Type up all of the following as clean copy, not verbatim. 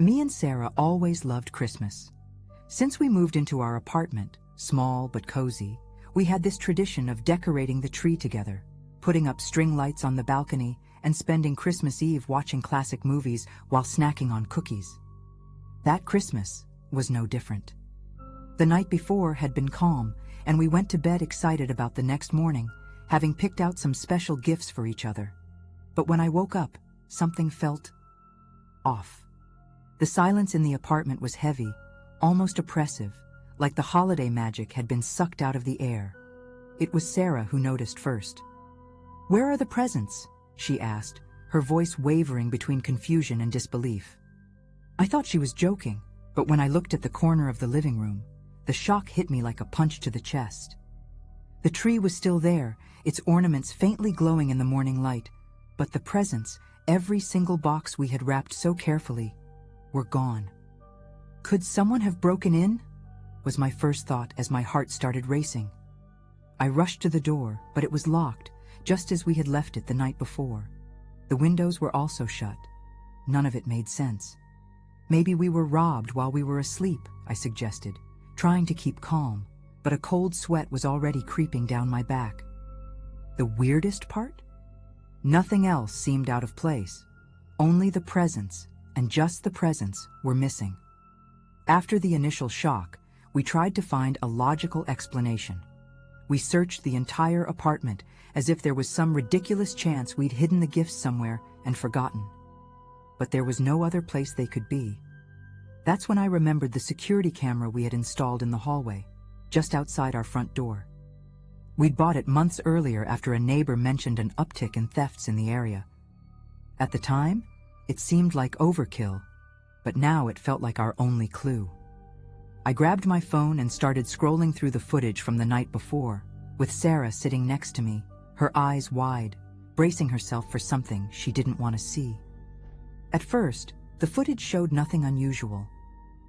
Me and Sarah always loved Christmas. Since we moved into our apartment, small but cozy, we had this tradition of decorating the tree together, putting up string lights on the balcony, and spending Christmas Eve watching classic movies while snacking on cookies. That Christmas was no different. The night before had been calm, and we went to bed excited about the next morning, having picked out some special gifts for each other. But when I woke up, something felt off. The silence in the apartment was heavy, almost oppressive, like the holiday magic had been sucked out of the air. It was Sarah who noticed first. "Where are the presents?" she asked, her voice wavering between confusion and disbelief. I thought she was joking, but when I looked at the corner of the living room, the shock hit me like a punch to the chest. The tree was still there, its ornaments faintly glowing in the morning light, but the presents, every single box we had wrapped so carefully, were gone. Could someone have broken in? Was my first thought as my heart started racing. I rushed to the door, but it was locked, just as we had left it the night before. The windows were also shut. None of it made sense. Maybe we were robbed while we were asleep, I suggested, trying to keep calm, but a cold sweat was already creeping down my back. The weirdest part? Nothing else seemed out of place. Only the presents, and just the presents, were missing. After the initial shock, we tried to find a logical explanation. We searched the entire apartment as if there was some ridiculous chance we'd hidden the gifts somewhere and forgotten. But there was no other place they could be. That's when I remembered the security camera we had installed in the hallway, just outside our front door. We'd bought it months earlier after a neighbor mentioned an uptick in thefts in the area. At the time, it seemed like overkill, but now it felt like our only clue. I grabbed my phone and started scrolling through the footage from the night before, with Sarah sitting next to me, her eyes wide, bracing herself for something she didn't want to see. At first, the footage showed nothing unusual,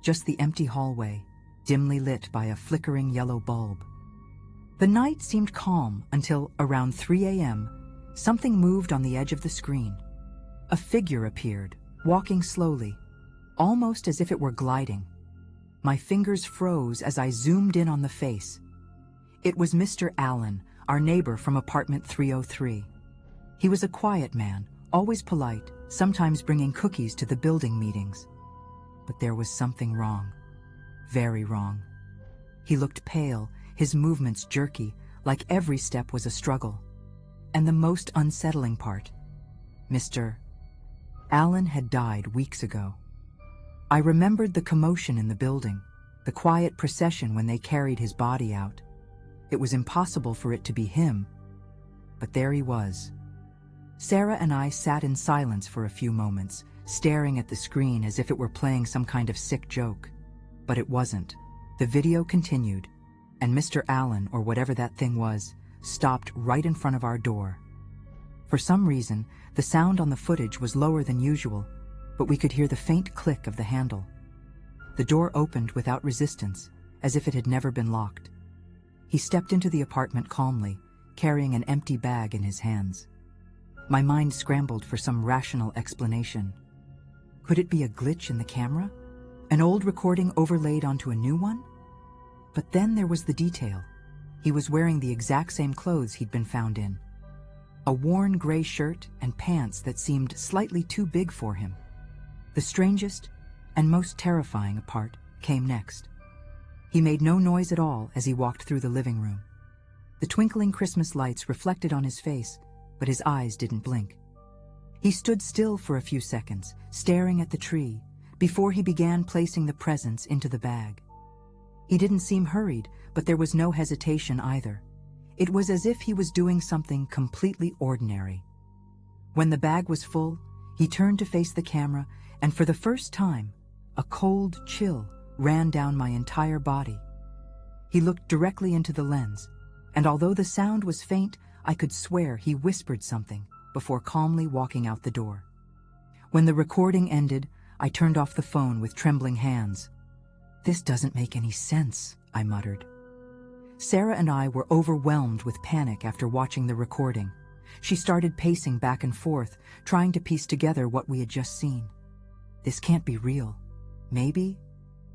just the empty hallway, dimly lit by a flickering yellow bulb. The night seemed calm until, around 3 a.m., something moved on the edge of the screen. A figure appeared, walking slowly, almost as if it were gliding. My fingers froze as I zoomed in on the face. It was Mr. Allen, our neighbor from apartment 303. He was a quiet man, always polite, sometimes bringing cookies to the building meetings. But there was something wrong. Very wrong. He looked pale, his movements jerky, like every step was a struggle. And the most unsettling part, Mr. Allen had died weeks ago. I remembered the commotion in the building, the quiet procession when they carried his body out. It was impossible for it to be him, but there he was. Sarah and I sat in silence for a few moments, staring at the screen as if it were playing some kind of sick joke. But it wasn't. The video continued, and Mr. Allen, or whatever that thing was, stopped right in front of our door. For some reason, the sound on the footage was lower than usual, but we could hear the faint click of the handle. The door opened without resistance, as if it had never been locked. He stepped into the apartment calmly, carrying an empty bag in his hands. My mind scrambled for some rational explanation. Could it be a glitch in the camera? An old recording overlaid onto a new one? But then there was the detail. He was wearing the exact same clothes he'd been found in. A worn gray shirt and pants that seemed slightly too big for him. The strangest and most terrifying part came next. He made no noise at all as he walked through the living room. The twinkling Christmas lights reflected on his face, but his eyes didn't blink. He stood still for a few seconds, staring at the tree, before he began placing the presents into the bag. He didn't seem hurried, but there was no hesitation either. It was as if he was doing something completely ordinary. When the bag was full, he turned to face the camera, and for the first time, a cold chill ran down my entire body. He looked directly into the lens, and although the sound was faint, I could swear he whispered something before calmly walking out the door. When the recording ended, I turned off the phone with trembling hands. "This doesn't make any sense," I muttered. Sarah and I were overwhelmed with panic after watching the recording. She started pacing back and forth, trying to piece together what we had just seen. "This can't be real. Maybe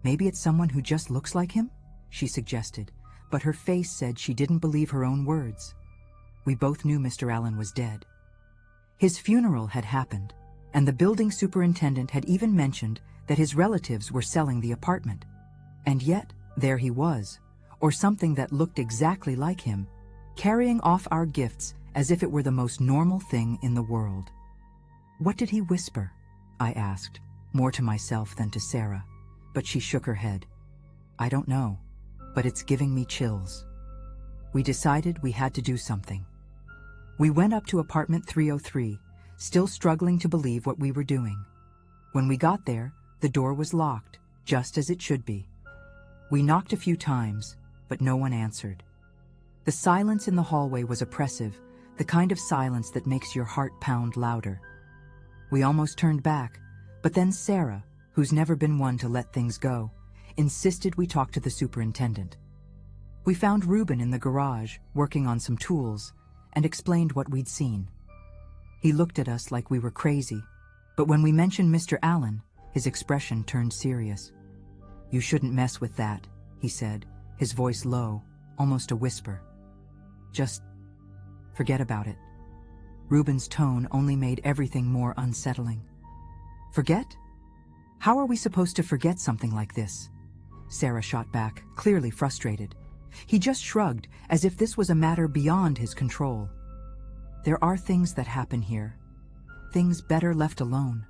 it's someone who just looks like him, she suggested, but her face said she didn't believe her own words. We both knew Mr. Allen was dead. His funeral had happened, and the building superintendent had even mentioned that his relatives were selling the apartment. And yet, there he was, or something that looked exactly like him, carrying off our gifts as if it were the most normal thing in the world. "What did he whisper?" I asked, more to myself than to Sarah, but she shook her head. "I don't know, but it's giving me chills." We decided we had to do something. We went up to apartment 303, still struggling to believe what we were doing. When we got there, the door was locked, just as it should be. We knocked a few times, but no one answered. The silence in the hallway was oppressive, the kind of silence that makes your heart pound louder. We almost turned back, but then Sarah, who's never been one to let things go, insisted we talk to the superintendent. We found Reuben in the garage, working on some tools, and explained what we'd seen. He looked at us like we were crazy, but when we mentioned Mr. Allen, his expression turned serious. "You shouldn't mess with that," he said, his voice low, almost a whisper. "Just forget about it." Reuben's tone only made everything more unsettling. "Forget? How are we supposed to forget something like this?" Sarah shot back, clearly frustrated. He just shrugged, as if this was a matter beyond his control. "There are things that happen here. Things better left alone."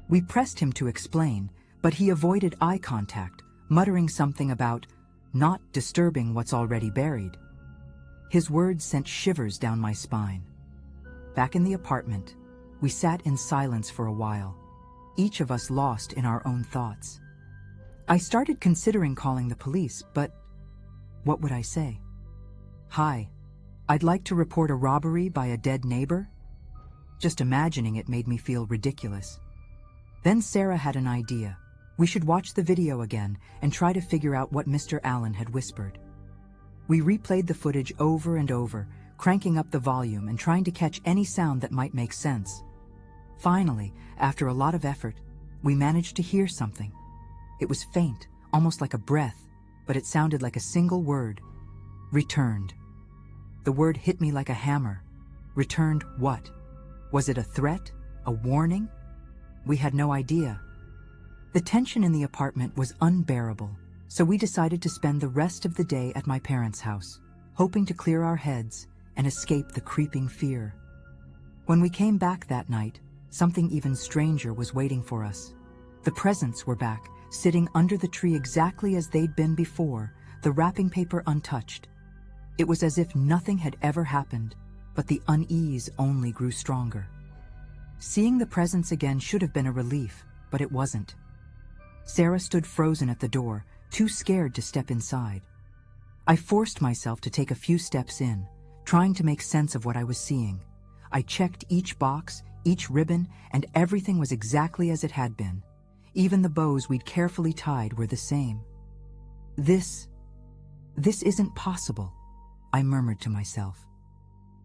We pressed him to explain, but he avoided eye contact, muttering something about not disturbing what's already buried. His words sent shivers down my spine. Back in the apartment, we sat in silence for a while, each of us lost in our own thoughts. I started considering calling the police, but what would I say? "Hi, I'd like to report a robbery by a dead neighbor?" Just imagining it made me feel ridiculous. Then Sarah had an idea. We should watch the video again and try to figure out what Mr. Allen had whispered. We replayed the footage over and over, cranking up the volume and trying to catch any sound that might make sense. Finally, after a lot of effort, we managed to hear something. It was faint, almost like a breath, but it sounded like a single word: returned. The word hit me like a hammer. Returned what? Was it a threat? A warning? We had no idea. The tension in the apartment was unbearable, so we decided to spend the rest of the day at my parents' house, hoping to clear our heads and escape the creeping fear. When we came back that night, something even stranger was waiting for us. The presents were back, sitting under the tree exactly as they'd been before, the wrapping paper untouched. It was as if nothing had ever happened, but the unease only grew stronger. Seeing the presents again should have been a relief, but it wasn't. Sarah stood frozen at the door, too scared to step inside. I forced myself to take a few steps in, trying to make sense of what I was seeing. I checked each box, each ribbon, and everything was exactly as it had been. Even the bows we'd carefully tied were the same. This isn't possible," I murmured to myself.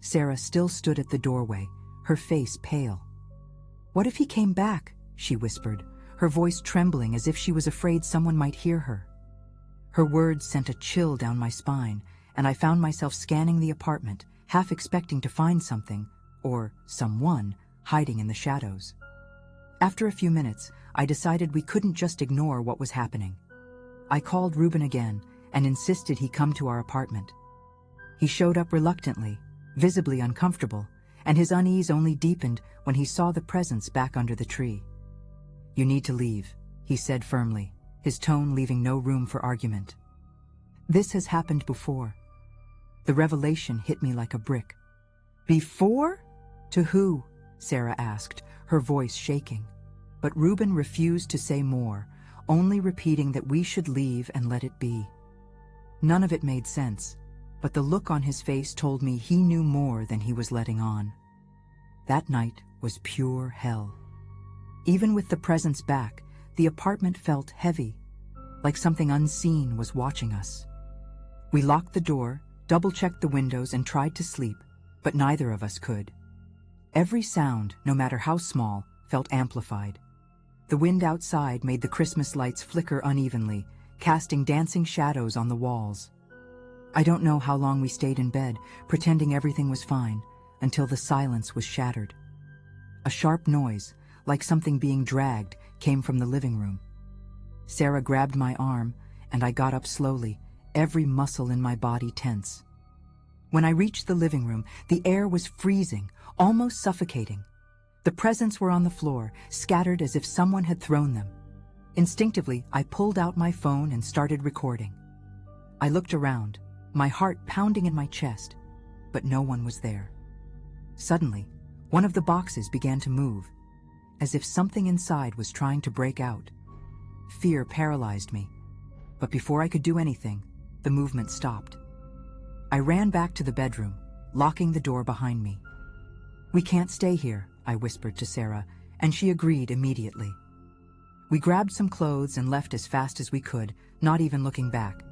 Sarah still stood at the doorway, her face pale. "What if he came back?" she whispered, her voice trembling as if she was afraid someone might hear her. Her words sent a chill down my spine, and I found myself scanning the apartment, half expecting to find something, or someone, hiding in the shadows. After a few minutes, I decided we couldn't just ignore what was happening. I called Reuben again and insisted he come to our apartment. He showed up reluctantly, visibly uncomfortable, and his unease only deepened when he saw the presents back under the tree. "You need to leave," he said firmly, his tone leaving no room for argument. This has happened before. The revelation hit me like a brick. "Before? To who?" Sarah asked, her voice shaking. But Reuben refused to say more, only repeating that we should leave and let it be. None of it made sense, but the look on his face told me he knew more than he was letting on. That night was pure hell. Even with the presents back, the apartment felt heavy, like something unseen was watching us. We locked the door, double-checked the windows, and tried to sleep, but neither of us could. Every sound, no matter how small, felt amplified. The wind outside made the Christmas lights flicker unevenly, casting dancing shadows on the walls. I don't know how long we stayed in bed, pretending everything was fine, until the silence was shattered. A sharp noise, like something being dragged, came from the living room. Sarah grabbed my arm, and I got up slowly, every muscle in my body tense. When I reached the living room, the air was freezing, almost suffocating. The presents were on the floor, scattered as if someone had thrown them. Instinctively, I pulled out my phone and started recording. I looked around, my heart pounding in my chest, but no one was there. Suddenly, one of the boxes began to move, as if something inside was trying to break out. Fear paralyzed me, but before I could do anything, the movement stopped. I ran back to the bedroom, locking the door behind me. "We can't stay here," I whispered to Sarah, and she agreed immediately. We grabbed some clothes and left as fast as we could, not even looking back.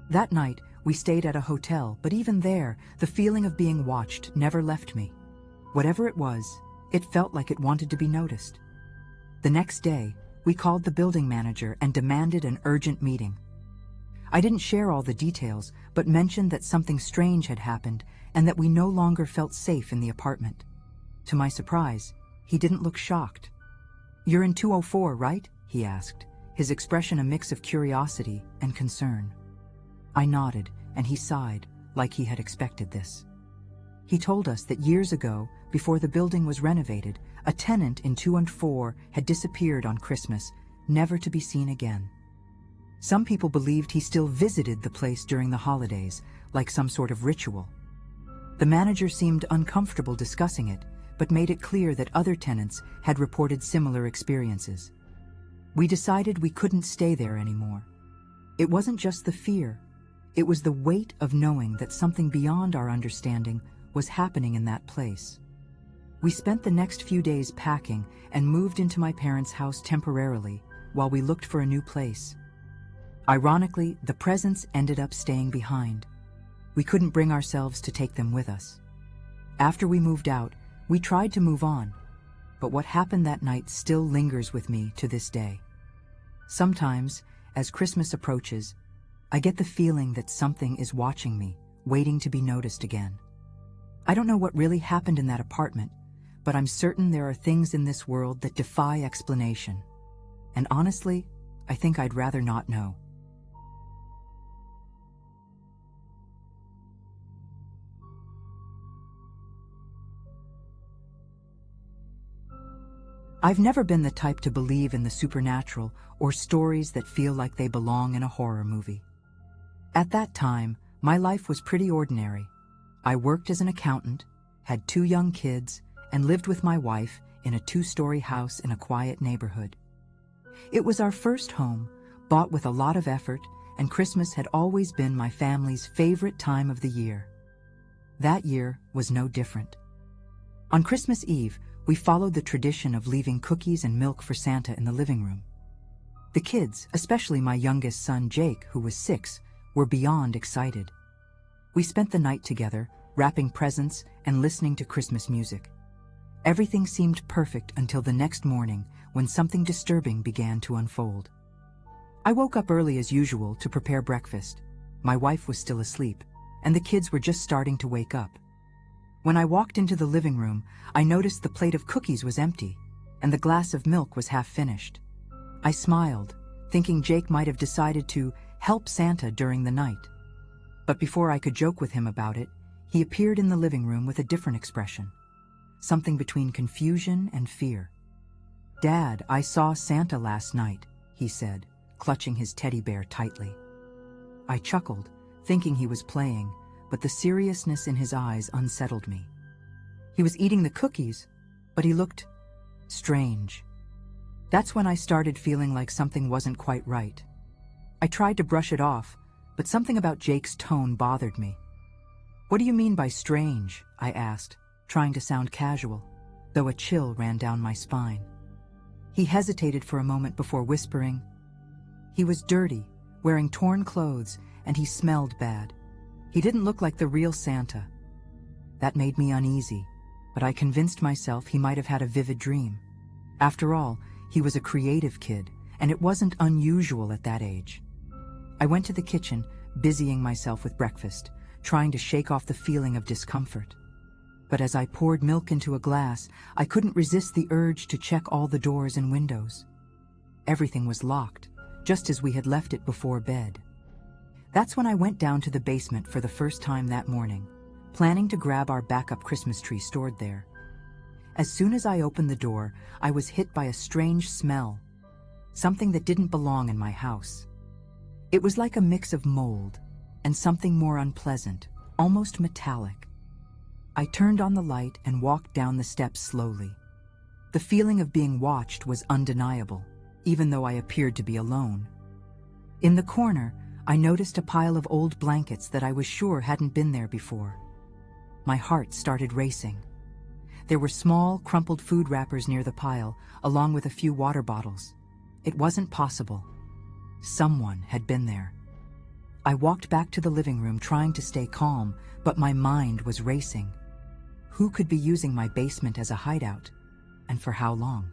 That night, we stayed at a hotel, but even there, the feeling of being watched never left me. Whatever it was, it felt like it wanted to be noticed. The next day, we called the building manager and demanded an urgent meeting. I didn't share all the details, but mentioned that something strange had happened and that we no longer felt safe in the apartment. To my surprise, he didn't look shocked. "You're in 204, right?" he asked, his expression a mix of curiosity and concern. I nodded, and he sighed, like he had expected this. He told us that years ago, before the building was renovated, a tenant in 204 had disappeared on Christmas, never to be seen again. Some people believed he still visited the place during the holidays, like some sort of ritual. The manager seemed uncomfortable discussing it, but made it clear that other tenants had reported similar experiences. We decided we couldn't stay there anymore. It wasn't just the fear. It was the weight of knowing that something beyond our understanding was happening in that place. We spent the next few days packing and moved into my parents' house temporarily while we looked for a new place. Ironically, the presents ended up staying behind. We couldn't bring ourselves to take them with us. After we moved out, we tried to move on, but what happened that night still lingers with me to this day. Sometimes, as Christmas approaches, I get the feeling that something is watching me, waiting to be noticed again. I don't know what really happened in that apartment, but I'm certain there are things in this world that defy explanation. And honestly, I think I'd rather not know. I've never been the type to believe in the supernatural or stories that feel like they belong in a horror movie. At that time, my life was pretty ordinary. I worked as an accountant, had 2 young kids, and lived with my wife in a 2-story house in a quiet neighborhood. It was our first home, bought with a lot of effort, and Christmas had always been my family's favorite time of the year. That year was no different. On Christmas Eve, we followed the tradition of leaving cookies and milk for Santa in the living room. The kids, especially my youngest son Jake, who was 6, were beyond excited. We spent the night together, wrapping presents and listening to Christmas music. Everything seemed perfect until the next morning when something disturbing began to unfold. I woke up early as usual to prepare breakfast. My wife was still asleep, and the kids were just starting to wake up. When I walked into the living room, I noticed the plate of cookies was empty, and the glass of milk was half finished. I smiled, thinking Jake might have decided to help Santa during the night. But before I could joke with him about it, he appeared in the living room with a different expression, something between confusion and fear. "Dad, I saw Santa last night," he said, clutching his teddy bear tightly. I chuckled, thinking he was playing, but the seriousness in his eyes unsettled me. He was eating the cookies, but he looked strange. That's when I started feeling like something wasn't quite right. I tried to brush it off, but something about Jake's tone bothered me. "What do you mean by strange?" I asked, trying to sound casual, though a chill ran down my spine. He hesitated for a moment before whispering. "He was dirty, wearing torn clothes, and he smelled bad. He didn't look like the real Santa." That made me uneasy, but I convinced myself he might have had a vivid dream. After all, He was a creative kid, and it wasn't unusual at that age. I went to the kitchen, busying myself with breakfast, trying to shake off the feeling of discomfort. But as I poured milk into a glass, I couldn't resist the urge to check all the doors and windows. Everything was locked, just as we had left it before bed. That's when I went down to the basement for the first time that morning, planning to grab our backup Christmas tree stored there. As soon as I opened the door, I was hit by a strange smell, something that didn't belong in my house. It was like a mix of mold and something more unpleasant, almost metallic. I turned on the light and walked down the steps slowly. The feeling of being watched was undeniable, even though I appeared to be alone. In the corner, I noticed a pile of old blankets that I was sure hadn't been there before. My heart started racing. There were small, crumpled food wrappers near the pile, along with a few water bottles. It wasn't possible. Someone had been there. I walked back to the living room trying to stay calm, but my mind was racing. Who could be using my basement as a hideout? And for how long?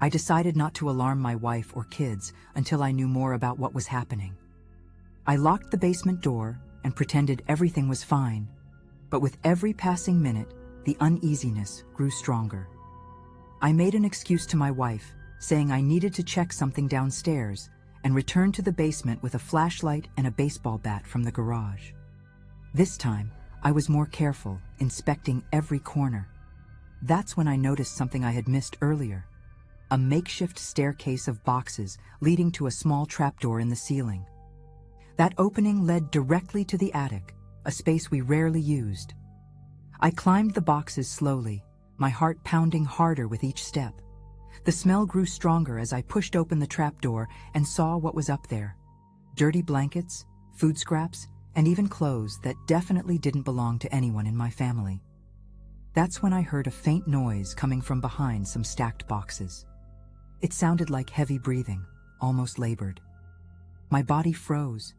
I decided not to alarm my wife or kids until I knew more about what was happening. I locked the basement door and pretended everything was fine, but with every passing minute, the uneasiness grew stronger. I made an excuse to my wife, saying I needed to check something downstairs, and returned to the basement with a flashlight and a baseball bat from the garage. This time, I was more careful, inspecting every corner. That's when I noticed something I had missed earlier: a makeshift staircase of boxes leading to a small trapdoor in the ceiling. That opening led directly to the attic, a space we rarely used. I climbed the boxes slowly, my heart pounding harder with each step. The smell grew stronger as I pushed open the trapdoor and saw what was up there: dirty blankets, food scraps, and even clothes that definitely didn't belong to anyone in my family. That's when I heard a faint noise coming from behind some stacked boxes. It sounded like heavy breathing, almost labored. My body froze,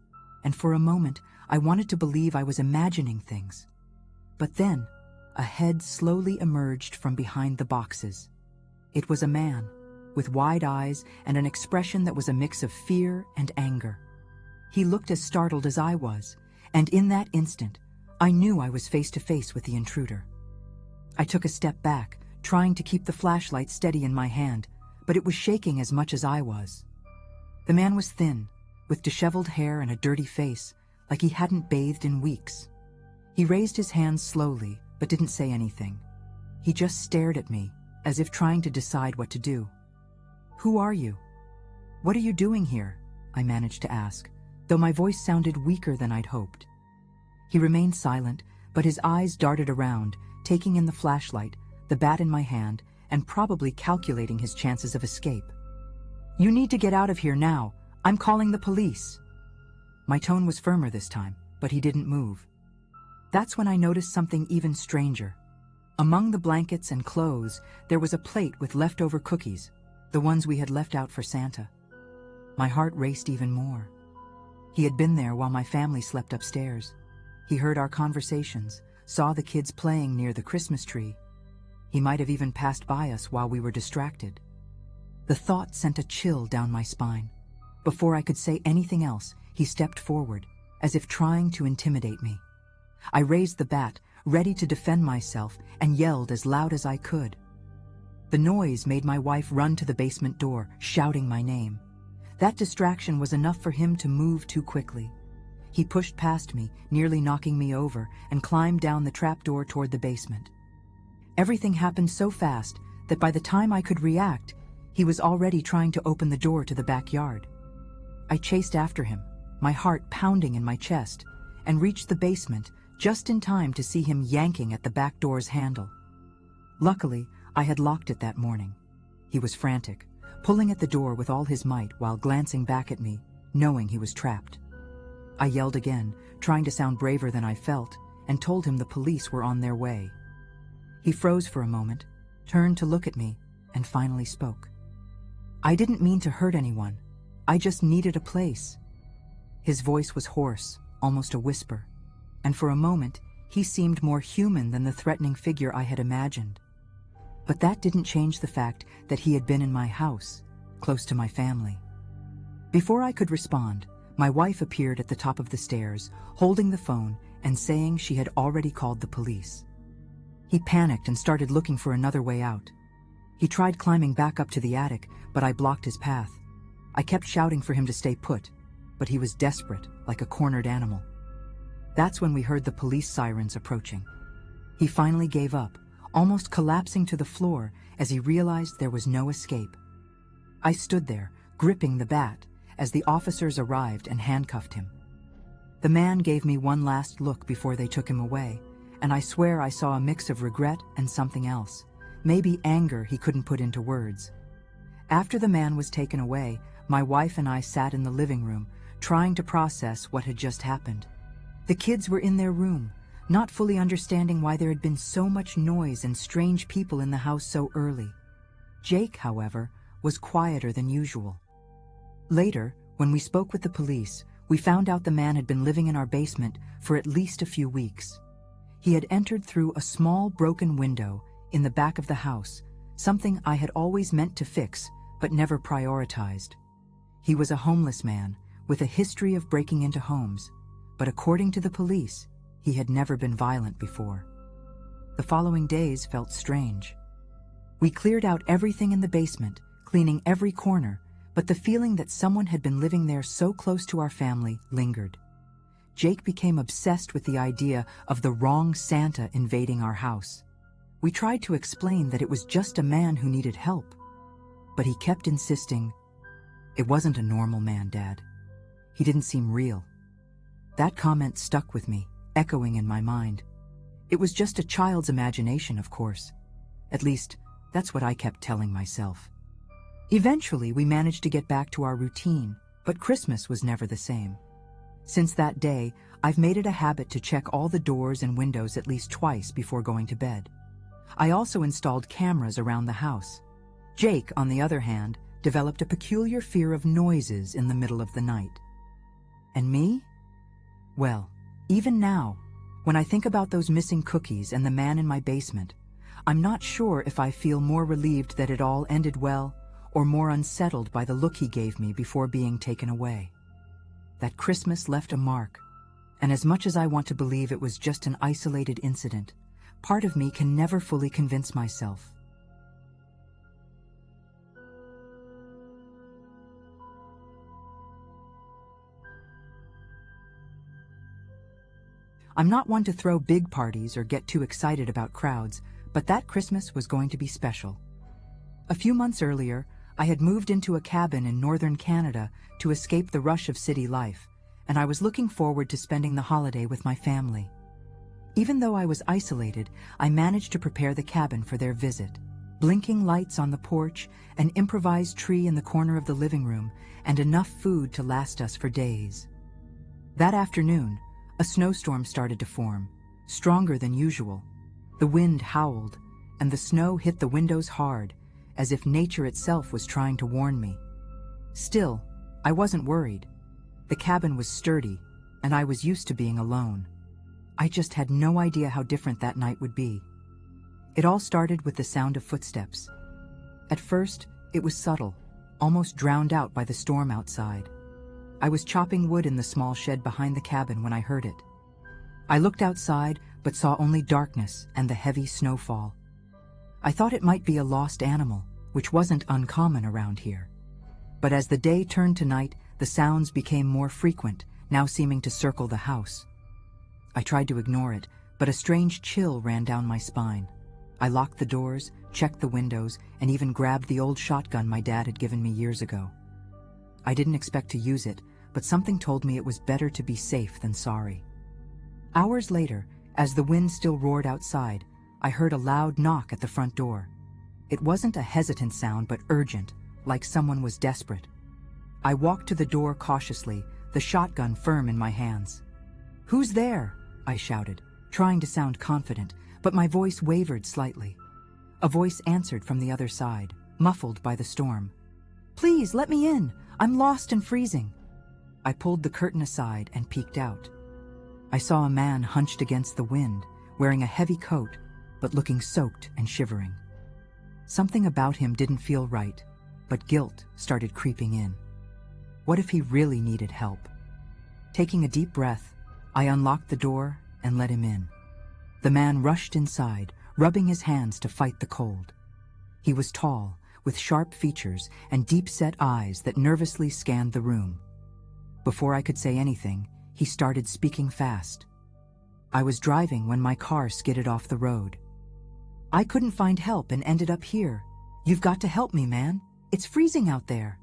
and for a moment I wanted to believe I was imagining things. But then, a head slowly emerged from behind the boxes. It was a man, with wide eyes and an expression that was a mix of fear and anger. He looked as startled as I was, and in that instant, I knew I was face to face with the intruder. I took a step back, trying to keep the flashlight steady in my hand, but it was shaking as much as I was. The man was thin, with disheveled hair and a dirty face, like he hadn't bathed in weeks. He raised his hands slowly, but didn't say anything. He just stared at me, as if trying to decide what to do. "Who are you? What are you doing here?" I managed to ask, though my voice sounded weaker than I'd hoped. He remained silent, but his eyes darted around, taking in the flashlight, the bat in my hand, and probably calculating his chances of escape. "You need to get out of here now. I'm calling the police." My tone was firmer this time, but he didn't move. That's when I noticed something even stranger. Among the blankets and clothes, there was a plate with leftover cookies, the ones we had left out for Santa. My heart raced even more. He had been there while my family slept upstairs. He heard our conversations, saw the kids playing near the Christmas tree. He might have even passed by us while we were distracted. The thought sent a chill down my spine. Before I could say anything else, he stepped forward, as if trying to intimidate me. I raised the bat, ready to defend myself, and yelled as loud as I could. The noise made my wife run to the basement door, shouting my name. That distraction was enough for him to move too quickly. He pushed past me, nearly knocking me over, and climbed down the trapdoor toward the basement. Everything happened so fast that by the time I could react, he was already trying to open the door to the backyard. I chased after him, my heart pounding in my chest, and reached the basement just in time to see him yanking at the back door's handle. Luckily, I had locked it that morning. He was frantic, pulling at the door with all his might while glancing back at me, knowing he was trapped. I yelled again, trying to sound braver than I felt, and told him the police were on their way. He froze for a moment, turned to look at me, and finally spoke. "I didn't mean to hurt anyone. I just needed a place." His voice was hoarse, almost a whisper, and for a moment, he seemed more human than the threatening figure I had imagined. But that didn't change the fact that he had been in my house, close to my family. Before I could respond, my wife appeared at the top of the stairs, holding the phone and saying she had already called the police. He panicked and started looking for another way out. He tried climbing back up to the attic, but I blocked his path. I kept shouting for him to stay put, but he was desperate, like a cornered animal. That's when we heard the police sirens approaching. He finally gave up, almost collapsing to the floor as he realized there was no escape. I stood there, gripping the bat, as the officers arrived and handcuffed him. The man gave me one last look before they took him away, and I swear I saw a mix of regret and something else, maybe anger he couldn't put into words. After the man was taken away, my wife and I sat in the living room, trying to process what had just happened. The kids were in their room, not fully understanding why there had been so much noise and strange people in the house so early. Jake, however, was quieter than usual. Later, when we spoke with the police, we found out the man had been living in our basement for at least a few weeks. He had entered through a small broken window in the back of the house, something I had always meant to fix but never prioritized. He was a homeless man with a history of breaking into homes, but according to the police, he had never been violent before. The following days felt strange. We cleared out everything in the basement, cleaning every corner, but the feeling that someone had been living there so close to our family lingered. Jake became obsessed with the idea of the wrong Santa invading our house. We tried to explain that it was just a man who needed help, but he kept insisting, "It wasn't a normal man, Dad. He didn't seem real." That comment stuck with me, echoing in my mind. It was just a child's imagination, of course. At least, that's what I kept telling myself. Eventually, we managed to get back to our routine, but Christmas was never the same. Since that day, I've made it a habit to check all the doors and windows at least twice before going to bed. I also installed cameras around the house. Jake, on the other hand, developed a peculiar fear of noises in the middle of the night. And me? Well, even now, when I think about those missing cookies and the man in my basement, I'm not sure if I feel more relieved that it all ended well or more unsettled by the look he gave me before being taken away. That Christmas left a mark, and as much as I want to believe it was just an isolated incident, part of me can never fully convince myself. I'm not one to throw big parties or get too excited about crowds, but that Christmas was going to be special. A few months earlier, I had moved into a cabin in northern Canada to escape the rush of city life, and I was looking forward to spending the holiday with my family. Even though I was isolated, I managed to prepare the cabin for their visit. Blinking lights on the porch, an improvised tree in the corner of the living room, and enough food to last us for days. That afternoon, a snowstorm started to form, stronger than usual. The wind howled, and the snow hit the windows hard, as if nature itself was trying to warn me. Still, I wasn't worried. The cabin was sturdy, and I was used to being alone. I just had no idea how different that night would be. It all started with the sound of footsteps. At first, it was subtle, almost drowned out by the storm outside. I was chopping wood in the small shed behind the cabin when I heard it. I looked outside, but saw only darkness and the heavy snowfall. I thought it might be a lost animal, which wasn't uncommon around here. But as the day turned to night, the sounds became more frequent, now seeming to circle the house. I tried to ignore it, but a strange chill ran down my spine. I locked the doors, checked the windows, and even grabbed the old shotgun my dad had given me years ago. I didn't expect to use it, but something told me it was better to be safe than sorry. Hours later, as the wind still roared outside, I heard a loud knock at the front door. It wasn't a hesitant sound, but urgent, like someone was desperate. I walked to the door cautiously, the shotgun firm in my hands. "Who's there?" I shouted, trying to sound confident, but my voice wavered slightly. A voice answered from the other side, muffled by the storm. "Please, let me in. I'm lost and freezing." I pulled the curtain aside and peeked out. I saw a man hunched against the wind, wearing a heavy coat, but looking soaked and shivering. Something about him didn't feel right, but guilt started creeping in. What if he really needed help? Taking a deep breath, I unlocked the door and let him in. The man rushed inside, rubbing his hands to fight the cold. He was tall, with sharp features and deep-set eyes that nervously scanned the room. Before I could say anything, he started speaking fast. I was driving when my car skidded off the road. I couldn't find help and ended up here. You've got to help me, man. It's freezing out there.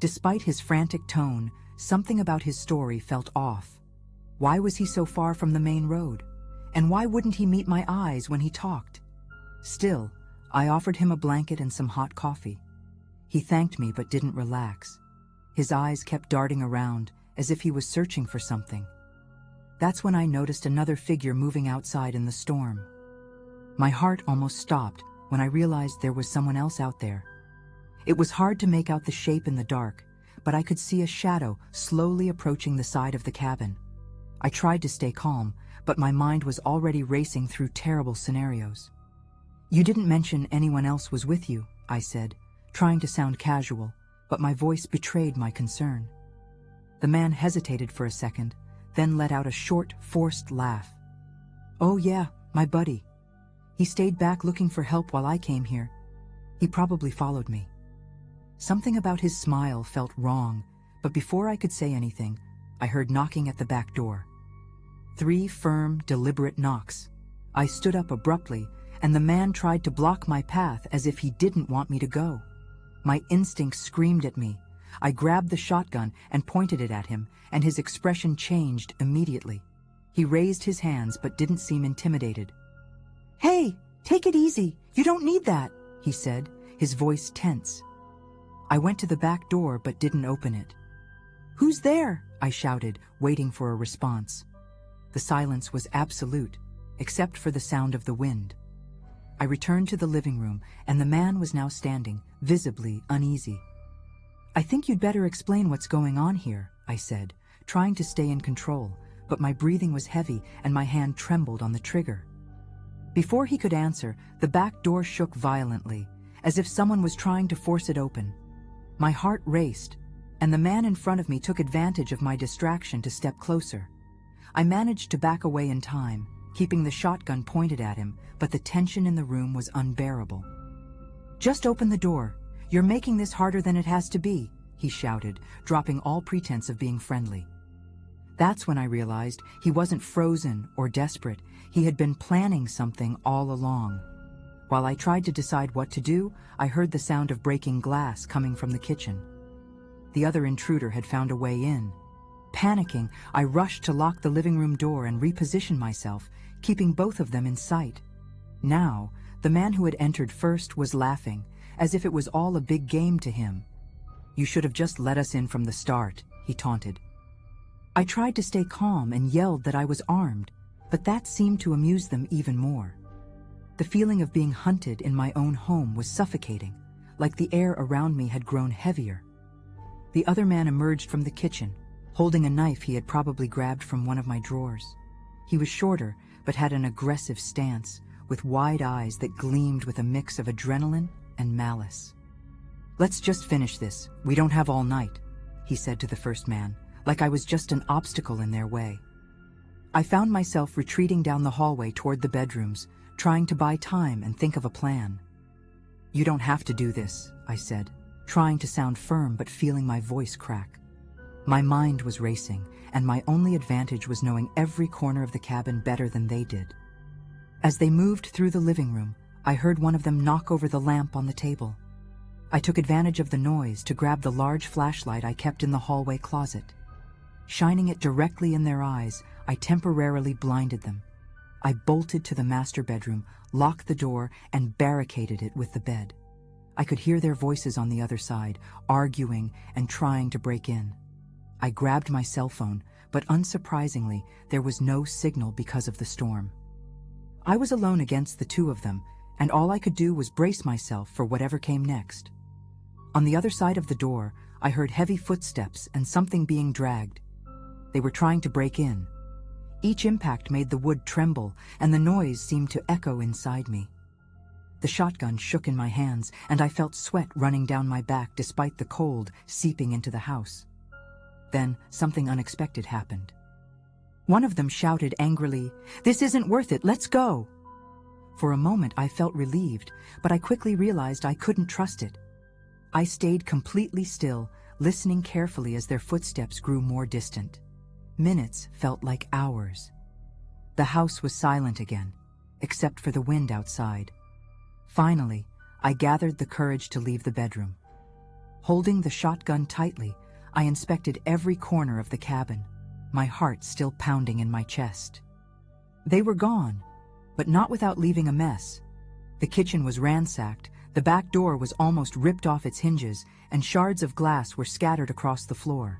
Despite his frantic tone, something about his story felt off. Why was he so far from the main road? And why wouldn't he meet my eyes when he talked? Still, I offered him a blanket and some hot coffee. He thanked me but didn't relax. His eyes kept darting around, as if he was searching for something. That's when I noticed another figure moving outside in the storm. My heart almost stopped when I realized there was someone else out there. It was hard to make out the shape in the dark, but I could see a shadow slowly approaching the side of the cabin. I tried to stay calm, but my mind was already racing through terrible scenarios. You didn't mention anyone else was with you, I said, trying to sound casual, but my voice betrayed my concern. The man hesitated for a second, then let out a short, forced laugh. Oh yeah, my buddy. He stayed back looking for help while I came here. He probably followed me. Something about his smile felt wrong, but before I could say anything, I heard knocking at the back door. 3 firm, deliberate knocks. I stood up abruptly, and the man tried to block my path as if he didn't want me to go. My instincts screamed at me. I grabbed the shotgun and pointed it at him, and his expression changed immediately. He raised his hands but didn't seem intimidated. Hey, take it easy. You don't need that, he said, his voice tense. I went to the back door but didn't open it. Who's there? I shouted, waiting for a response. The silence was absolute, except for the sound of the wind. I returned to the living room, and the man was now standing, visibly uneasy. I think you'd better explain what's going on here, I said, trying to stay in control, but my breathing was heavy and my hand trembled on the trigger. Before he could answer, the back door shook violently, as if someone was trying to force it open. My heart raced, and the man in front of me took advantage of my distraction to step closer. I managed to back away in time, keeping the shotgun pointed at him, but the tension in the room was unbearable. Just open the door. You're making this harder than it has to be, he shouted, dropping all pretense of being friendly. That's when I realized he wasn't frozen or desperate. He had been planning something all along. While I tried to decide what to do, I heard the sound of breaking glass coming from the kitchen. The other intruder had found a way in. Panicking, I rushed to lock the living room door and reposition myself, keeping both of them in sight. Now, the man who had entered first was laughing, as if it was all a big game to him. You should have just let us in from the start, he taunted. I tried to stay calm and yelled that I was armed, but that seemed to amuse them even more. The feeling of being hunted in my own home was suffocating, like the air around me had grown heavier. The other man emerged from the kitchen, holding a knife he had probably grabbed from one of my drawers. He was shorter, but had an aggressive stance, with wide eyes that gleamed with a mix of adrenaline and malice. Let's just finish this. We don't have all night, he said to the first man, like I was just an obstacle in their way. I found myself retreating down the hallway toward the bedrooms, trying to buy time and think of a plan. You don't have to do this, I said, trying to sound firm but feeling my voice crack. My mind was racing, and my only advantage was knowing every corner of the cabin better than they did. As they moved through the living room, I heard one of them knock over the lamp on the table. I took advantage of the noise to grab the large flashlight I kept in the hallway closet. Shining it directly in their eyes, I temporarily blinded them. I bolted to the master bedroom, locked the door, and barricaded it with the bed. I could hear their voices on the other side, arguing and trying to break in. I grabbed my cell phone, but unsurprisingly, there was no signal because of the storm. I was alone against the two of them, and all I could do was brace myself for whatever came next. On the other side of the door, I heard heavy footsteps and something being dragged. They were trying to break in. Each impact made the wood tremble, and the noise seemed to echo inside me. The shotgun shook in my hands, and I felt sweat running down my back despite the cold seeping into the house. Then something unexpected happened. One of them shouted angrily, "This isn't worth it, let's go!" For a moment I felt relieved, but I quickly realized I couldn't trust it. I stayed completely still, listening carefully as their footsteps grew more distant. Minutes felt like hours. The house was silent again, except for the wind outside. Finally, I gathered the courage to leave the bedroom. Holding the shotgun tightly, I inspected every corner of the cabin, my heart still pounding in my chest. They were gone, but not without leaving a mess. The kitchen was ransacked, the back door was almost ripped off its hinges, and shards of glass were scattered across the floor.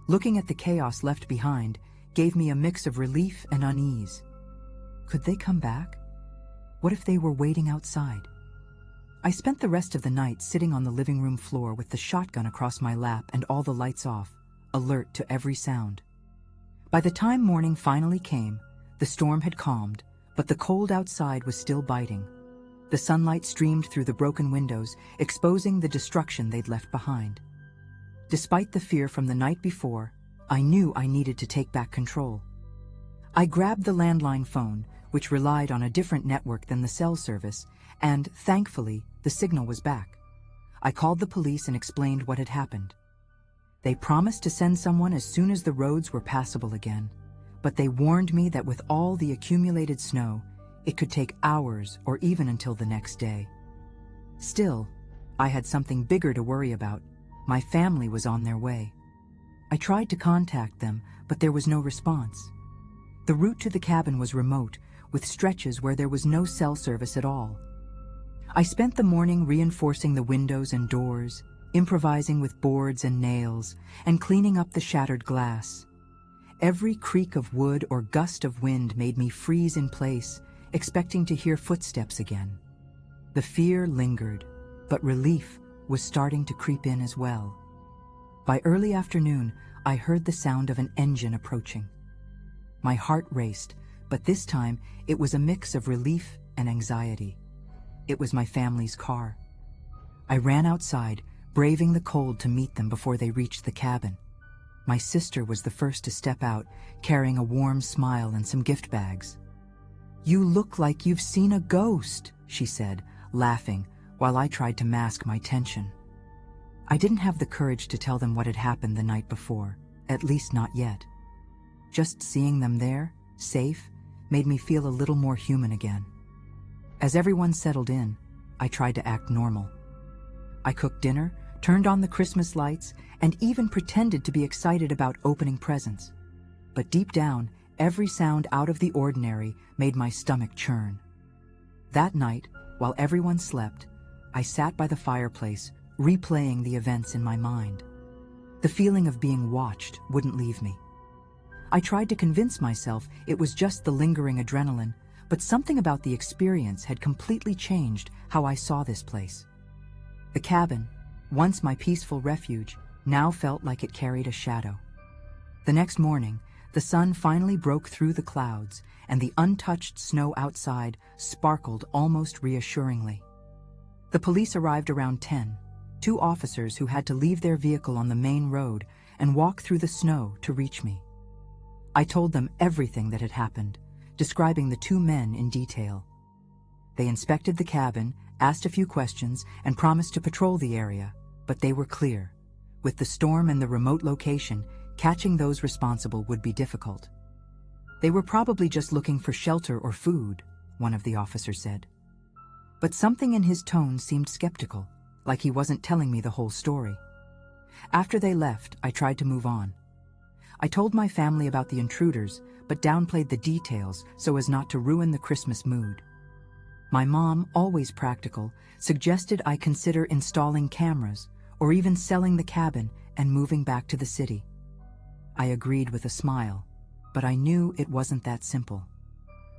Looking at the chaos left behind gave me a mix of relief and unease. Could they come back? What if they were waiting outside? I spent the rest of the night sitting on the living room floor with the shotgun across my lap and all the lights off, alert to every sound. By the time morning finally came, the storm had calmed, but the cold outside was still biting. The sunlight streamed through the broken windows, exposing the destruction they'd left behind. Despite the fear from the night before, I knew I needed to take back control. I grabbed the landline phone, which relied on a different network than the cell service, and, thankfully, the signal was back. I called the police and explained what had happened. They promised to send someone as soon as the roads were passable again, but they warned me that with all the accumulated snow, it could take hours or even until the next day. Still, I had something bigger to worry about. My family was on their way. I tried to contact them, but there was no response. The route to the cabin was remote, with stretches where there was no cell service at all. I spent the morning reinforcing the windows and doors, improvising with boards and nails, and cleaning up the shattered glass. Every creak of wood or gust of wind made me freeze in place, expecting to hear footsteps again. The fear lingered, but relief was starting to creep in as well. By early afternoon, I heard the sound of an engine approaching. My heart raced, but this time it was a mix of relief and anxiety. It was my family's car. I ran outside, braving the cold to meet them before they reached the cabin. My sister was the first to step out, carrying a warm smile and some gift bags. "You look like you've seen a ghost," she said, laughing, while I tried to mask my tension. I didn't have the courage to tell them what had happened the night before, at least not yet. Just seeing them there, safe, made me feel a little more human again. As everyone settled in, I tried to act normal. I cooked dinner, turned on the Christmas lights, and even pretended to be excited about opening presents. But deep down, every sound out of the ordinary made my stomach churn. That night, while everyone slept, I sat by the fireplace, replaying the events in my mind. The feeling of being watched wouldn't leave me. I tried to convince myself it was just the lingering adrenaline, but something about the experience had completely changed how I saw this place. The cabin, once my peaceful refuge, now felt like it carried a shadow. The next morning, the sun finally broke through the clouds, and the untouched snow outside sparkled almost reassuringly. The police arrived around 10, two officers who had to leave their vehicle on the main road and walk through the snow to reach me. I told them everything that had happened, describing the two men in detail. They inspected the cabin, asked a few questions, and promised to patrol the area, but they were clear. With the storm and the remote location, catching those responsible would be difficult. They were probably just looking for shelter or food, one of the officers said. But something in his tone seemed skeptical, like he wasn't telling me the whole story. After they left, I tried to move on. I told my family about the intruders, but downplayed the details so as not to ruin the Christmas mood. My mom, always practical, suggested I consider installing cameras or even selling the cabin and moving back to the city. I agreed with a smile, but I knew it wasn't that simple.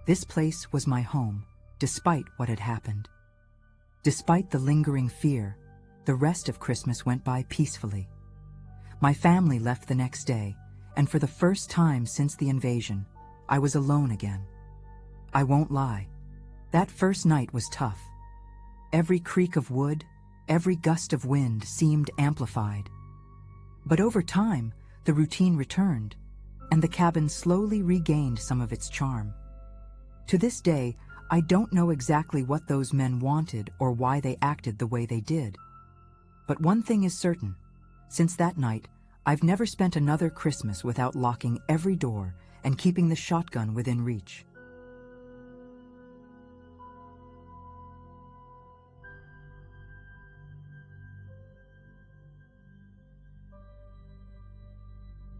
This place was my home, despite what had happened. Despite the lingering fear, the rest of Christmas went by peacefully. My family left the next day, and for the first time since the invasion, I was alone again. I won't lie. That first night was tough, Every creak of wood, every gust of wind seemed amplified. But over time, the routine returned, and the cabin slowly regained some of its charm. To this day, I don't know exactly what those men wanted or why they acted the way they did. But one thing is certain. Since that night, I've never spent another Christmas without locking every door and keeping the shotgun within reach.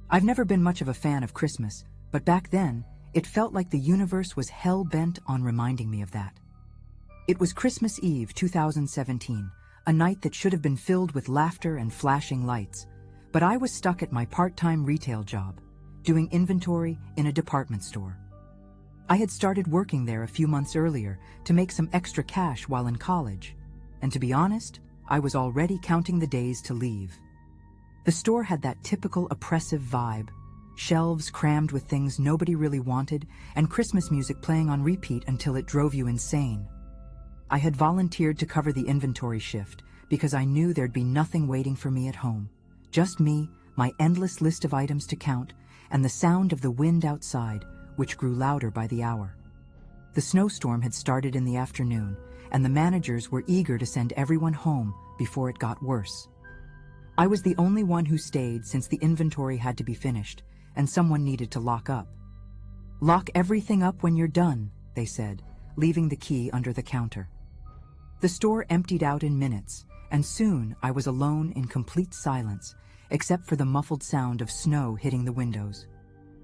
I've never been much of a fan of Christmas, but back then, it felt like the universe was hell-bent on reminding me of that. It was Christmas Eve 2017, a night that should have been filled with laughter and flashing lights, but I was stuck at my part-time retail job, doing inventory in a department store. I had started working there a few months earlier to make some extra cash while in college, and to be honest, I was already counting the days to leave. The store had that typical oppressive vibe, shelves crammed with things nobody really wanted, and Christmas music playing on repeat until it drove you insane. I had volunteered to cover the inventory shift because I knew there'd be nothing waiting for me at home. Just me, my endless list of items to count, and the sound of the wind outside, which grew louder by the hour. The snowstorm had started in the afternoon, and the managers were eager to send everyone home before it got worse. I was the only one who stayed since the inventory had to be finished, and someone needed to lock up. "Lock everything up when you're done," they said, leaving the key under the counter. The store emptied out in minutes, and soon I was alone in complete silence, except for the muffled sound of snow hitting the windows.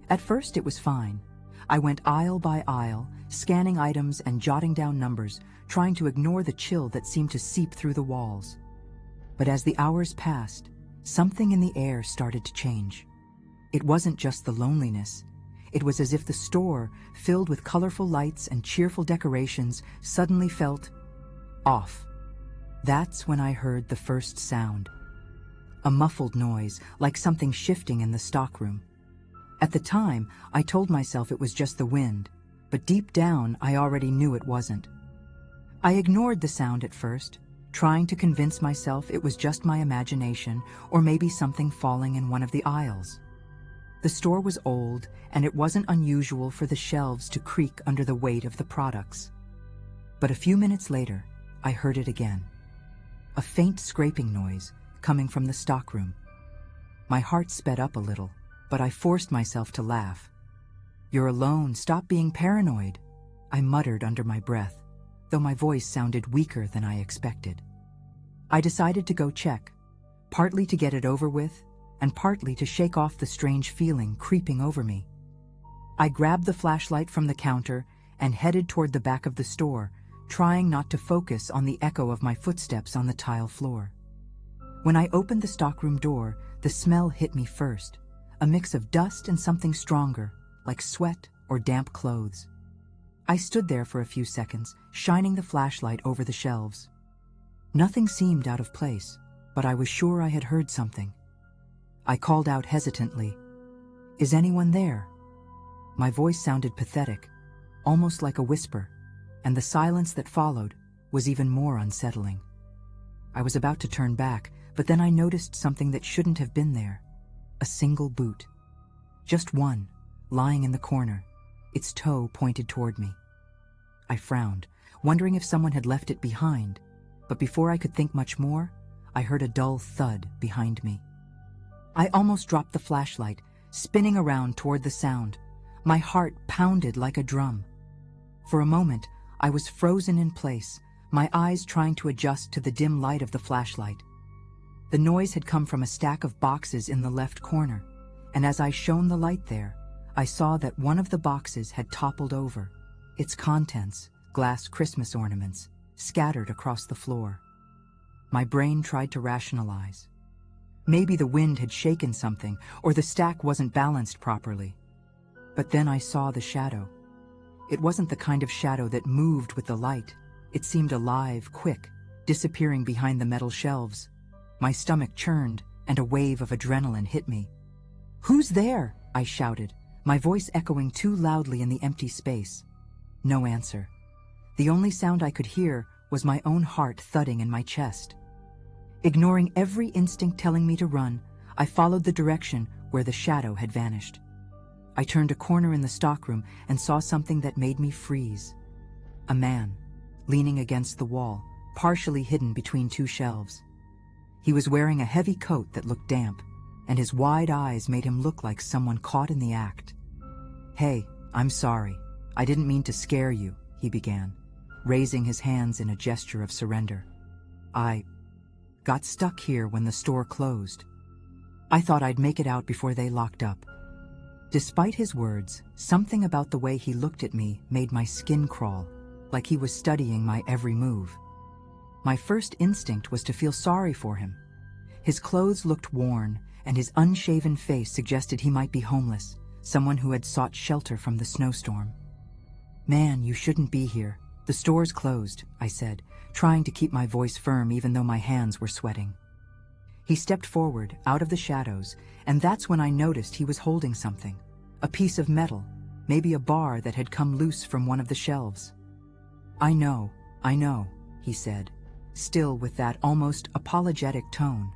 At first it was fine. I went aisle by aisle, scanning items and jotting down numbers, trying to ignore the chill that seemed to seep through the walls. But as the hours passed, something in the air started to change. It wasn't just the loneliness. It was as if the store, filled with colorful lights and cheerful decorations, suddenly felt off. That's when I heard the first sound. A muffled noise, like something shifting in the stockroom. At the time, I told myself it was just the wind, but deep down, I already knew it wasn't. I ignored the sound at first, trying to convince myself it was just my imagination or maybe something falling in one of the aisles. The store was old, and it wasn't unusual for the shelves to creak under the weight of the products. But a few minutes later, I heard it again. A faint scraping noise coming from the stockroom. My heart sped up a little, but I forced myself to laugh. "You're alone, stop being paranoid," I muttered under my breath, though my voice sounded weaker than I expected. I decided to go check, partly to get it over with, and partly to shake off the strange feeling creeping over me. I grabbed the flashlight from the counter and headed toward the back of the store, trying not to focus on the echo of my footsteps on the tile floor. When I opened the stockroom door, the smell hit me first, a mix of dust and something stronger, like sweat or damp clothes. I stood there for a few seconds, shining the flashlight over the shelves. Nothing seemed out of place, but I was sure I had heard something. I called out hesitantly, "Is anyone there?" My voice sounded pathetic, almost like a whisper, and the silence that followed was even more unsettling. I was about to turn back, but then I noticed something that shouldn't have been there. A single boot. Just one, lying in the corner, its toe pointed toward me. I frowned, wondering if someone had left it behind, but before I could think much more, I heard a dull thud behind me. I almost dropped the flashlight, spinning around toward the sound. My heart pounded like a drum. For a moment, I was frozen in place, my eyes trying to adjust to the dim light of the flashlight. The noise had come from a stack of boxes in the left corner, and as I shone the light there, I saw that one of the boxes had toppled over, its contents, glass Christmas ornaments, scattered across the floor. My brain tried to rationalize. Maybe the wind had shaken something, or the stack wasn't balanced properly. But then I saw the shadow. It wasn't the kind of shadow that moved with the light. It seemed alive, quick, disappearing behind the metal shelves. My stomach churned, and a wave of adrenaline hit me. "Who's there?" I shouted, my voice echoing too loudly in the empty space. No answer. The only sound I could hear was my own heart thudding in my chest. Ignoring every instinct telling me to run, I followed the direction where the shadow had vanished. I turned a corner in the stockroom and saw something that made me freeze. A man, leaning against the wall, partially hidden between two shelves. He was wearing a heavy coat that looked damp, and his wide eyes made him look like someone caught in the act. "Hey, I'm sorry. I didn't mean to scare you," he began, raising his hands in a gesture of surrender. "I got stuck here when the store closed. I thought I'd make it out before they locked up." Despite his words, something about the way he looked at me made my skin crawl, like he was studying my every move. My first instinct was to feel sorry for him. His clothes looked worn, and his unshaven face suggested he might be homeless, someone who had sought shelter from the snowstorm. "Man, you shouldn't be here. The store's closed," I said, trying to keep my voice firm even though my hands were sweating. He stepped forward, out of the shadows, and that's when I noticed he was holding something. A piece of metal, maybe a bar that had come loose from one of the shelves. I know," he said, still with that almost apologetic tone.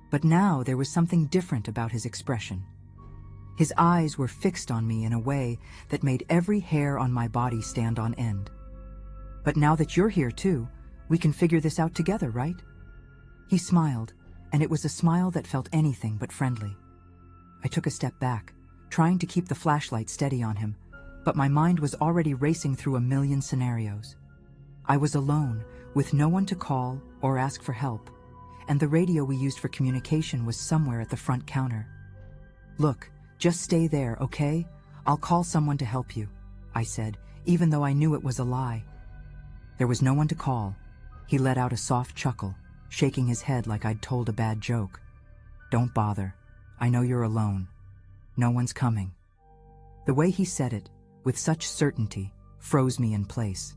But now there was something different about his expression. His eyes were fixed on me in a way that made every hair on my body stand on end. "But now that you're here too, we can figure this out together, right?" He smiled, and it was a smile that felt anything but friendly. I took a step back, trying to keep the flashlight steady on him, but my mind was already racing through a million scenarios. I was alone, with no one to call or ask for help, and the radio we used for communication was somewhere at the front counter. "Look, just stay there, okay? I'll call someone to help you," I said, even though I knew it was a lie. There was no one to call. He let out a soft chuckle, shaking his head like I'd told a bad joke. "Don't bother. I know you're alone. No one's coming." The way he said it, with such certainty, froze me in place.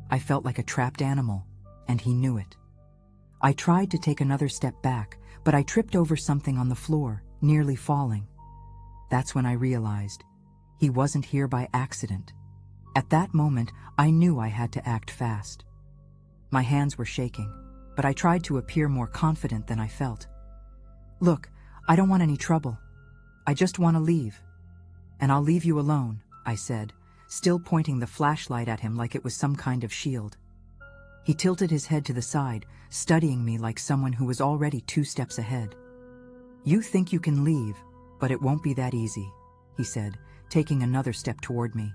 I felt like a trapped animal, and he knew it. I tried to take another step back, but I tripped over something on the floor, nearly falling. That's when I realized he wasn't here by accident. At that moment, I knew I had to act fast. My hands were shaking, but I tried to appear more confident than I felt. "Look, I don't want any trouble. I just want to leave. And I'll leave you alone," I said, still pointing the flashlight at him like it was some kind of shield. He tilted his head to the side, studying me like someone who was already 2 steps ahead. "You think you can leave, but it won't be that easy," he said, taking another step toward me.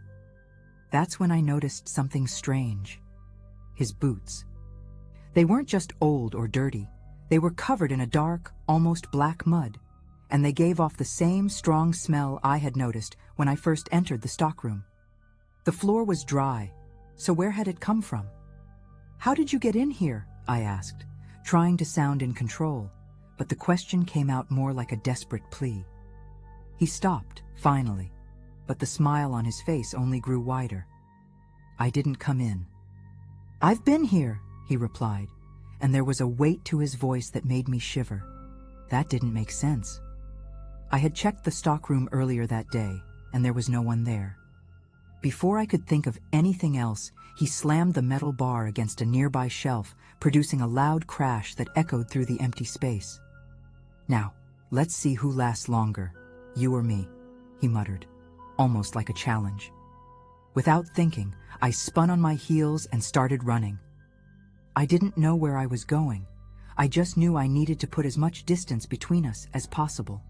That's when I noticed something strange. His boots. They weren't just old or dirty. They were covered in a dark, almost black mud, and they gave off the same strong smell I had noticed when I first entered the stockroom. The floor was dry, so where had it come from? "How did you get in here?" I asked, trying to sound in control, but the question came out more like a desperate plea. He stopped, finally, but the smile on his face only grew wider. "I didn't come in." "I've been here," he replied, and there was a weight to his voice that made me shiver. That didn't make sense. I had checked the stockroom earlier that day, and there was no one there. Before I could think of anything else, he slammed the metal bar against a nearby shelf, producing a loud crash that echoed through the empty space. "Now, let's see who lasts longer, you or me," he muttered, almost like a challenge. Without thinking, I spun on my heels and started running. I didn't know where I was going. I just knew I needed to put as much distance between us as possible.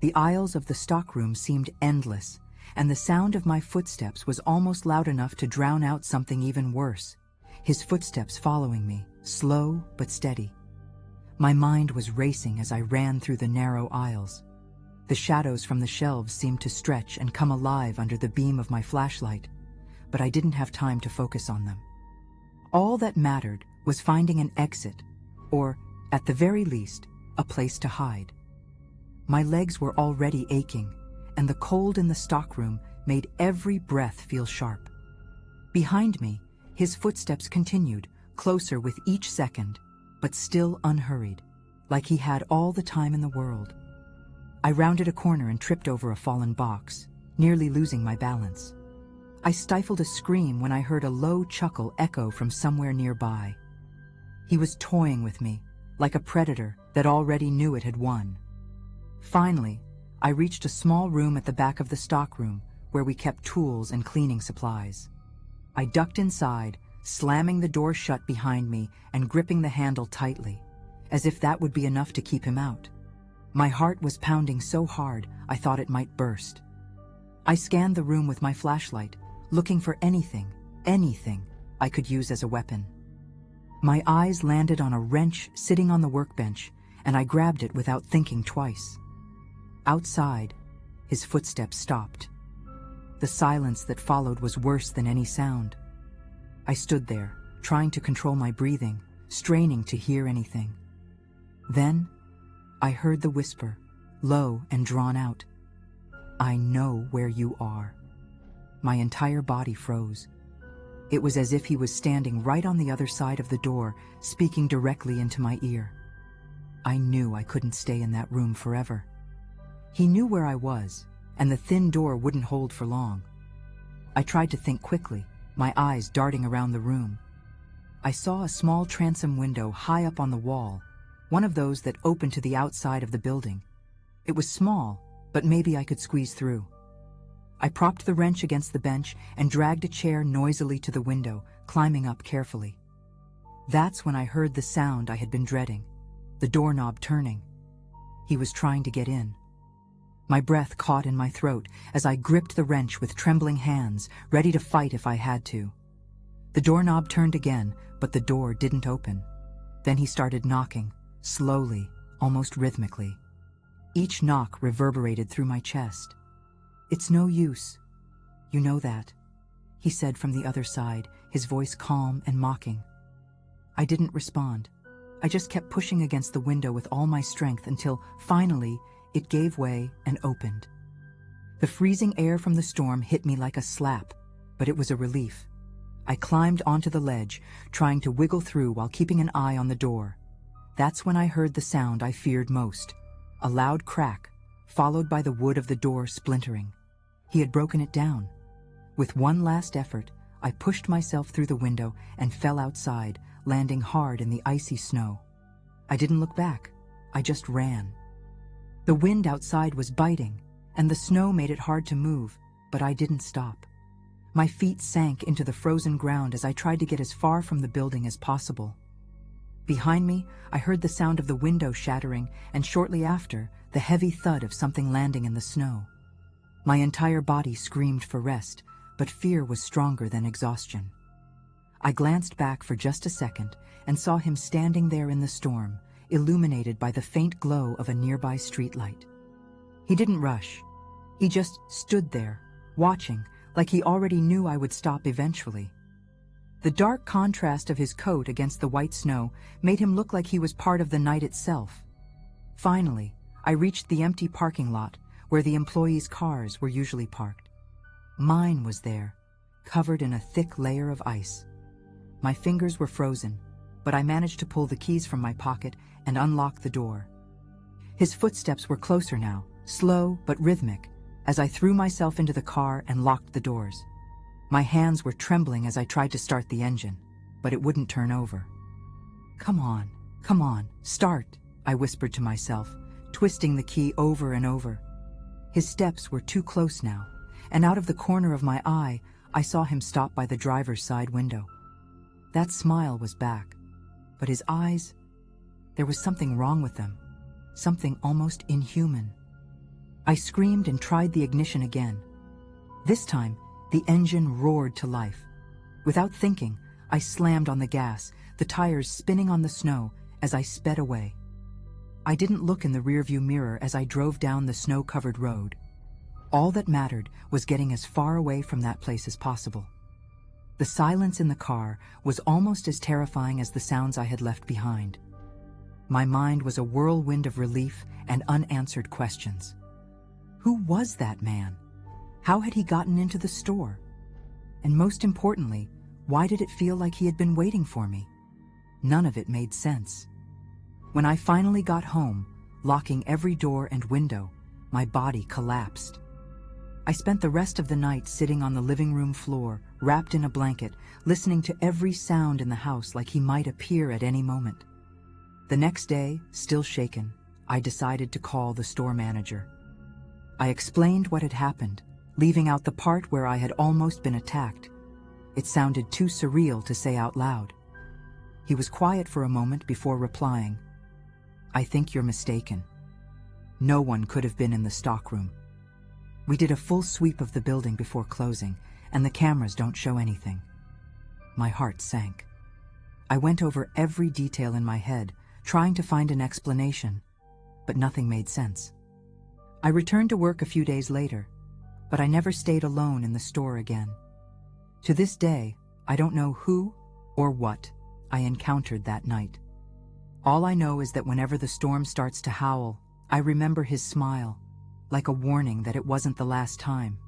The aisles of the stockroom seemed endless, and the sound of my footsteps was almost loud enough to drown out something even worse. His footsteps following me, slow but steady. My mind was racing as I ran through the narrow aisles. The shadows from the shelves seemed to stretch and come alive under the beam of my flashlight, but I didn't have time to focus on them. All that mattered was finding an exit, or, at the very least, a place to hide. My legs were already aching, and the cold in the stockroom made every breath feel sharp. Behind me, his footsteps continued, closer with each second, but still unhurried, like he had all the time in the world. I rounded a corner and tripped over a fallen box, nearly losing my balance. I stifled a scream when I heard a low chuckle echo from somewhere nearby. He was toying with me, like a predator that already knew it had won. Finally, I reached a small room at the back of the stockroom where we kept tools and cleaning supplies. I ducked inside, slamming the door shut behind me and gripping the handle tightly, as if that would be enough to keep him out. My heart was pounding so hard I thought it might burst. I scanned the room with my flashlight, looking for anything I could use as a weapon. My eyes landed on a wrench sitting on the workbench, and I grabbed it without thinking twice. Outside, his footsteps stopped. The silence that followed was worse than any sound. I stood there, trying to control my breathing, straining to hear anything. Then, I heard the whisper, low and drawn out. "I know where you are." My entire body froze. It was as if he was standing right on the other side of the door, speaking directly into my ear. I knew I couldn't stay in that room forever. He knew where I was, and the thin door wouldn't hold for long. I tried to think quickly, my eyes darting around the room. I saw a small transom window high up on the wall, one of those that opened to the outside of the building. It was small, but maybe I could squeeze through. I propped the wrench against the bench and dragged a chair noisily to the window, climbing up carefully. That's when I heard the sound I had been dreading, the doorknob turning. He was trying to get in. My breath caught in my throat as I gripped the wrench with trembling hands, ready to fight if I had to. The doorknob turned again, but the door didn't open. Then he started knocking, slowly, almost rhythmically. Each knock reverberated through my chest. "It's no use. You know that," he said from the other side, his voice calm and mocking. I didn't respond. I just kept pushing against the window with all my strength until, finally, it gave way and opened. The freezing air from the storm hit me like a slap, but it was a relief. I climbed onto the ledge, trying to wiggle through while keeping an eye on the door. That's when I heard the sound I feared most, a loud crack, followed by the wood of the door splintering. He had broken it down. With one last effort, I pushed myself through the window and fell outside, landing hard in the icy snow. I didn't look back. I just ran. The wind outside was biting, and the snow made it hard to move, but I didn't stop. My feet sank into the frozen ground as I tried to get as far from the building as possible. Behind me, I heard the sound of the window shattering, and shortly after, the heavy thud of something landing in the snow. My entire body screamed for rest, but fear was stronger than exhaustion. I glanced back for just a second and saw him standing there in the storm, illuminated by the faint glow of a nearby streetlight. He didn't rush. He just stood there, watching, like he already knew I would stop eventually. The dark contrast of his coat against the white snow made him look like he was part of the night itself. Finally, I reached the empty parking lot where the employees' cars were usually parked. Mine was there, covered in a thick layer of ice. My fingers were frozen, but I managed to pull the keys from my pocket and unlock the door. His footsteps were closer now, slow but rhythmic, as I threw myself into the car and locked the doors. My hands were trembling as I tried to start the engine, but it wouldn't turn over. Come on, start," I whispered to myself, twisting the key over and over. His steps were too close now, and out of the corner of my eye, I saw him stop by the driver's side window. That smile was back, but his eyes, there was something wrong with them, something almost inhuman. I screamed and tried the ignition again. This time, the engine roared to life. Without thinking, I slammed on the gas, the tires spinning on the snow as I sped away. I didn't look in the rearview mirror as I drove down the snow-covered road. All that mattered was getting as far away from that place as possible. The silence in the car was almost as terrifying as the sounds I had left behind. My mind was a whirlwind of relief and unanswered questions. Who was that man? How had he gotten into the store? And most importantly, why did it feel like he had been waiting for me? None of it made sense. When I finally got home, locking every door and window, my body collapsed. I spent the rest of the night sitting on the living room floor, wrapped in a blanket, listening to every sound in the house like he might appear at any moment. The next day, still shaken, I decided to call the store manager. I explained what had happened, leaving out the part where I had almost been attacked. It sounded too surreal to say out loud. He was quiet for a moment before replying, "I think you're mistaken. No one could have been in the stockroom. We did a full sweep of the building before closing, and the cameras don't show anything." My heart sank. I went over every detail in my head, trying to find an explanation, but nothing made sense. I returned to work a few days later, but I never stayed alone in the store again. To this day, I don't know who or what I encountered that night. All I know is that whenever the storm starts to howl, I remember his smile, like a warning that it wasn't the last time.